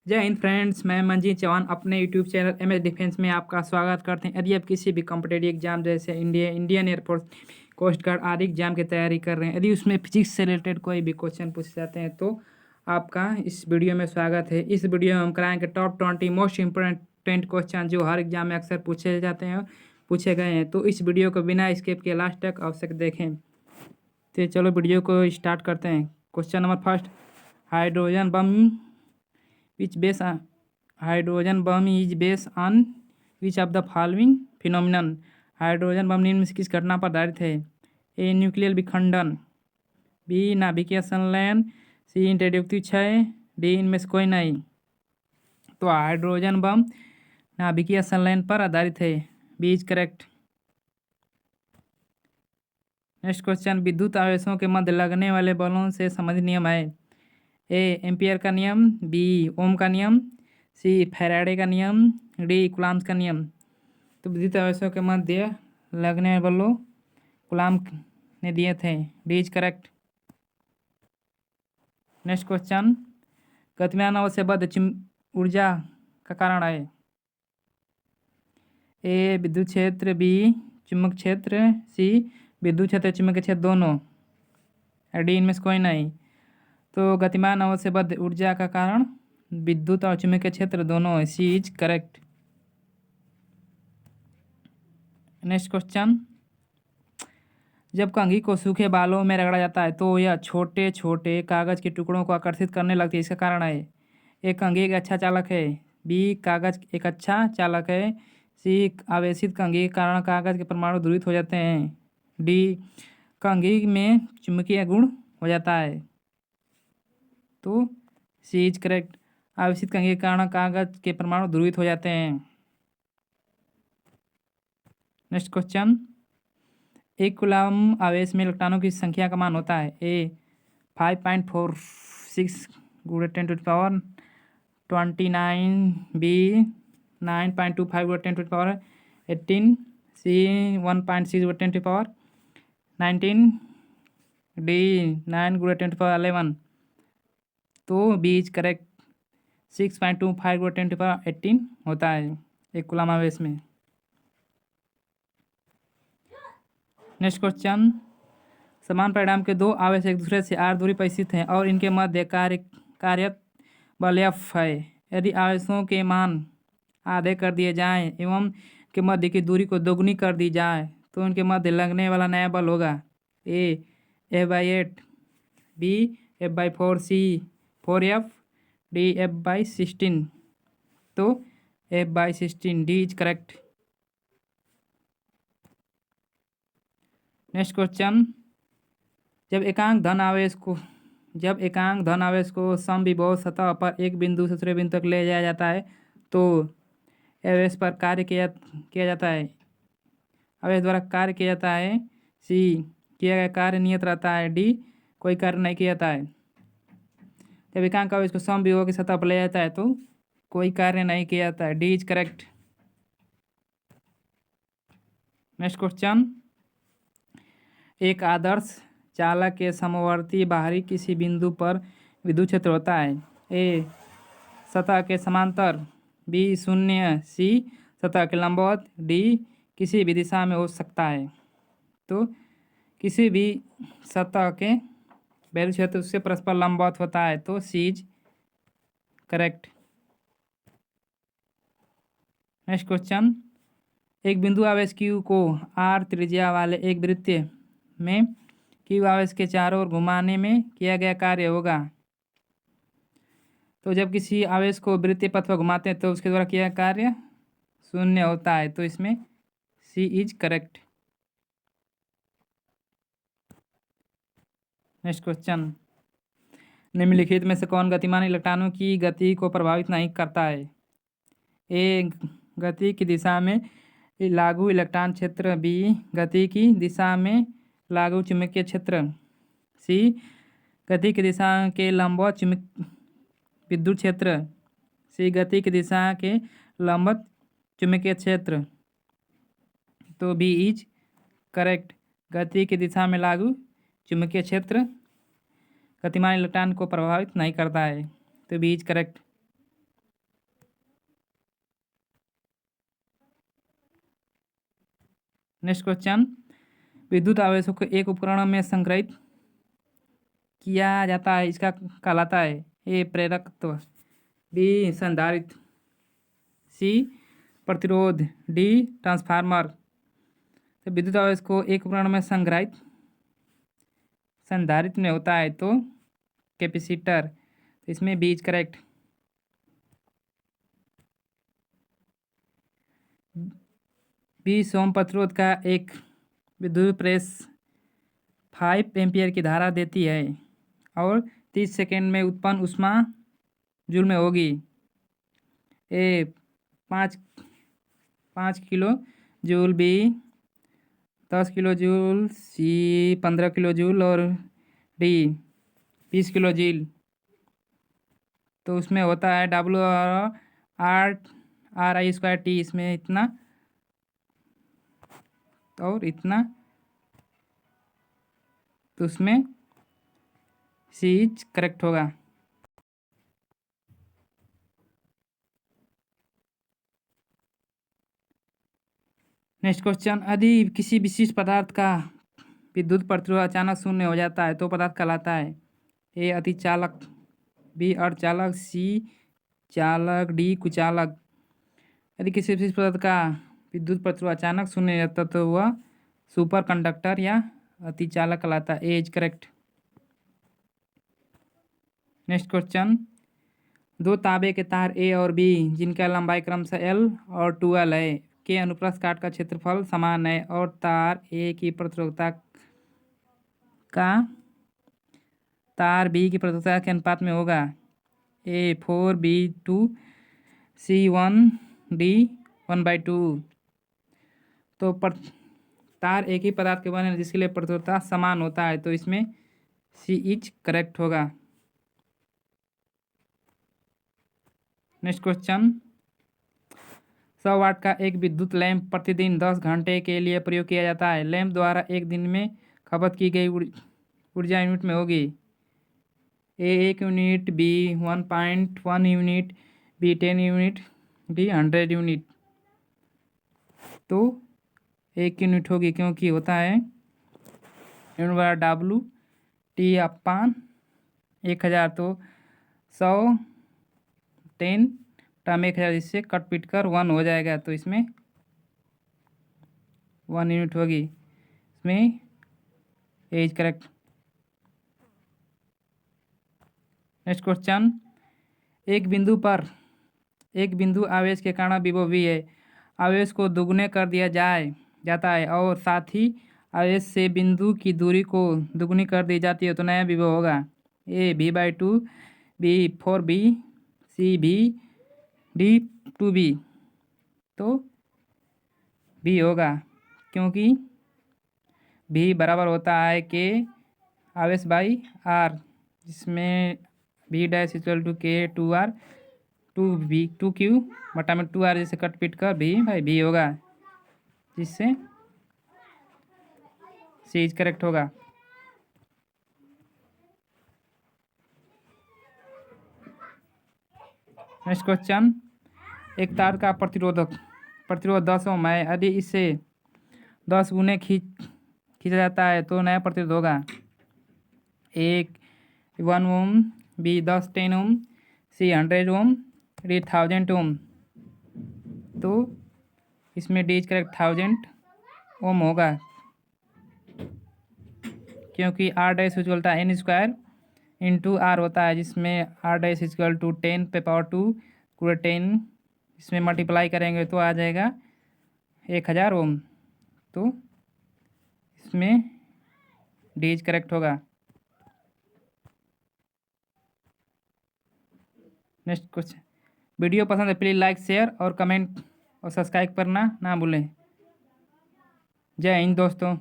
जय हिंद फ्रेंड्स, मैं मंजीत चौहान अपने YouTube channel M S defence में आपका स्वागत करते हैं। यदि आप किसी भी कॉम्पिटेटिव एग्जाम जैसे इंडियन एयरफोर्स, कोस्ट गार्ड आदि एग्जाम की तैयारी कर रहे हैं, यदि उसमें फिजिक्स से रिलेटेड कोई भी क्वेश्चन पूछे जाते हैं तो आपका इस वीडियो में स्वागत है। इस वीडियो में हम कराएंगे टॉप 20 मोस्ट इंपॉर्टेंट क्वेश्चन जो हर एग्जाम में अक्सर पूछे जाते हैं, पूछे गए हैं। तो इस वीडियो को बिना स्किप के लास्ट तक अवश्य देखें। तो चलो वीडियो को स्टार्ट करते हैं। Question number first, hydrogen bomb which base hydrogen bomb is based on which of the following phenomenon। Hydrogen bomb निम्न में से किस घटना पर आधारित है? ए न्यूक्लियर विखंडन, बी नाभिकीय संलयन, सी रेडियोक्टिव क्षय, डी इनमें से कोई नहीं। तो हाइड्रोजन बम नाभिकीय संलयन पर आधारित है, B is correct. Next question, विद्युत आवेशों के मध्य लगने वाले बलों से संबंधित नियम है। ए एम्पियर का नियम, बी ओम का नियम, सी फैराडे का नियम, डी कूलाम्ब का नियम। तो विद्युत आवेशों के मध्य लगने वाले बलों कूलाम्ब ने दिए थे, D is correct. Next question, गतिमान अवस्था से बद्ध ऊर्जा का कारण है। ए विद्युत क्षेत्र, बी चुंबक क्षेत्र, सी विद्युत क्षेत्र चुंबक क्षेत्र दोनों, डी इनमें से कोई नहीं। तो गतिमान अवस्था से बद्ध ऊर्जा का कारण विद्युत और चुंबकीय क्षेत्र दोनों है, सी इज करेक्ट। नेक्स्ट क्वेश्चन, जब कंघी को सूखे बालों में रगड़ा जाता है तो यह छोटे छोटे कागज के टुकड़ों को आकर्षित करने लगती है, इसका कारण है। एक कंघी एक अच्छा चालक है, बी कागज एक अच्छा चालक है, सी आवेशित कंघी के कारण कागज के परमाणु ध्रुवित हो जाते हैं, डी कंघी में चुंबकीय गुण हो जाता है। तो सी इज करेक्ट, आवेशित कंघी के कारण कागज के परमाणु ध्रुवित हो जाते हैं। नेक्स्ट क्वेश्चन, एक कूलम्ब आवेश में इलेक्ट्रॉनों की संख्या का मान होता है। ए 5.46 × 10⁻29, बी 9.25 × 10⁻18, सी 1.6 × 10⁻19, डी 9 × 10⁻11। तो बी इज करेक्ट, 6.25 × 10⁻18 होता है एक कूलम्ब आवेश में। नेक्स्ट क्वेश्चन, समान परिमाण के दो आवेश एक दूसरे से r दूरी पर स्थित हैं और इनके मध्य कार्यरत बल F है। यदि आवेशों के मान आधे कर दिए जाएं एवं के मध्य की दूरी को दोगुनी कर दी जाए तो इनके मध्य लगने वाला नया बल होगा। ए F/8, बी F/4, सी 4F, डी F/16। तो F/16, D is correct. Next question, जब एकांक धन आवेश को समविभव सतह पर एक बिंदु से दूसरे बिंदु तक ले जाया जाता है तो आवेश पर कार्य किया जाता है, आवेश द्वारा कार्य किया जाता है। सी किया गया कार्य नियत रहता है, डी कोई कार्य नहीं किया जाता है। जब एकांक आवेश को समविभव की सतह पर ले जाता है तो कोई कार्य नहीं किया जाता है, D is correct. Next question, एक आदर्श चालक के समवर्ती बाहरी किसी बिंदु पर विद्युत क्षेत्र होता है। ए सतह के समांतर, बी शून्य, सी सतह के लंबवत, डी किसी भी दिशा में हो सकता है। तो किसी भी सतह के विद्युत क्षेत्र उससे परस्पर लंबवत होता है, तो सी इज करेक्ट। नेक्स्ट क्वेश्चन, एक बिंदु आवेश Q को r त्रिज्या वाले एक वृत्त में Q आवेश के चारों ओर घुमाने में किया गया कार्य होगा। तो जब किसी आवेश को वृत्तीय पथ पर घुमाते हैं तो उसके द्वारा किया गया कार्य शून्य होता है, तो इसमें सी इज करेक्ट। नेक्स्ट क्वेश्चन, निम्नलिखित में से कौन गतिमान इलेक्ट्रॉनों की गति को प्रभावित नहीं करता है। ए गति की दिशा में लागू इलेक्ट्रॉन क्षेत्र, बी गति की दिशा में लागू चुंबकीय क्षेत्र, सी गति की दिशा के लंबवत विद्युत क्षेत्र, सी गति की दिशा के लंबवत चुंबकीय क्षेत्र। तो बी इज करेक्ट, गति की दिशा में लागू चुंबकीय क्षेत्र गतिमान इलेक्ट्रॉन को प्रभावित नहीं करता है, तो B is correct. Next question, विद्युत आवेशों को एक उपकरण में संग्रहित किया जाता है, इसका कहलाता है ए प्रेरकत्व, बी संधारित्र, सी प्रतिरोध, डी ट्रांसफार्मर। तो विद्युत आवेश को एक उपकरण में संधारित्र में होता है तो कैपेसिटर, तो इसमें बी इज करेक्ट। बी सोम प्रतिरोध का एक विद्युत प्रेस 5 एम्पियर की धारा देती है और 30 सेकेंड में उत्पन्न ऊष्मा जूल में होगी। A 5 kilo joule, B 10 kilo joule, C 15 kilo joule और डी 20 किलो जूल। तो उसमें होता है WR/RI²T, इसमें इतना और इतना, तो उसमें सी इज करेक्ट होगा। नेक्स्ट क्वेश्चन, यदि किसी विशिष्ट पदार्थ का विद्युत प्रतिरोध अचानक शून्य हो जाता है तो पदार्थ कहलाता है ए अतिचालक, बी अर्धचालक, सी चालक, डी कुचालक। यदि किसी विशिष्ट पदार्थ का विद्युत प्रतिरोध अचानक शून्य हो जाता तो वह सुपर कंडक्टर या अतिचालक कहलाता है, ए इज करेक्ट। नेक्स्ट क्वेश्चन, दो तांबे के तार ए और बी जिनका लंबाई क्रमशः L और 2L है के अनुप्रस्थ काट का क्षेत्रफल समान है और तार ए की प्रतिरोधकता का तार बी की प्रतिरोधकता के अनुपात में होगा, ए 4B2, C 1D 1/2। तो तार एक ही पदार्थ के बने जिसके लिए प्रतिरोधकता समान होता है, तो इसमें सी इज करेक्ट होगा। नेक्स्ट क्वेश्चन, 100 वाट का एक विद्युत लैंप प्रतिदिन 10 घंटे के लिए प्रयोग किया जाता है। लैंप द्वारा एक दिन में खपत की गई ऊर्जा यूनिट में होगी, A 1 unit, B 1.1 unit, B 10 unit, D 100 unit. तो 1 यूनिट होगी क्योंकि होता है WT/1000, तो 100 10 टाइम 1000, इससे कट पीट कर 1 हो जाएगा, तो इसमें 1 यूनिट होगी, इसमें ए इज करेक्ट। नेक्स्ट क्वेश्चन, एक बिंदु आवेश के कारण विभव V है, आवेश को दोगुने कर दिया जाता है और साथ ही आवेश से बिंदु की दूरी को दोगुनी कर दी जाती है, तो नया विभव होगा ए V/2, बी 4B, सी V, डी 2B। तो B होगा क्योंकि V बराबर होता है के आवेश बाई R, जिसमें V डैश इक्वल टू के 2R 2V 2Q बटा में 2R, जिसे कट पीट कर V/V होगा, जिससे C इज करेक्ट होगा। नेक्स्ट क्वेश्चन, एक तार का प्रतिरोध 10 ओम है, यदि इसे 10 गुने खींचा जाता है तो नया प्रतिरोध होगा, एक 1 ओम, बी 10 ओम, सी 100 ओम, डी 1000 ओम। तो इसमें डी इज करेक्ट 1000 ओम होगा क्योंकि R dash equal to N² into R होता है, जिसमें R डैश इक्वल टू 10⁻², पूरे 10 इसमें मल्टीप्लाई करेंगे तो आ जाएगा 1000 ओम। तो इसमें डी इज करेक्ट होगा। नेक्स्ट क्वेश्चन, वीडियो पसंद है प्लीज़ लाइक, शेयर और कमेंट और सब्सक्राइब करना ना भूलें। जय हिंद दोस्तों।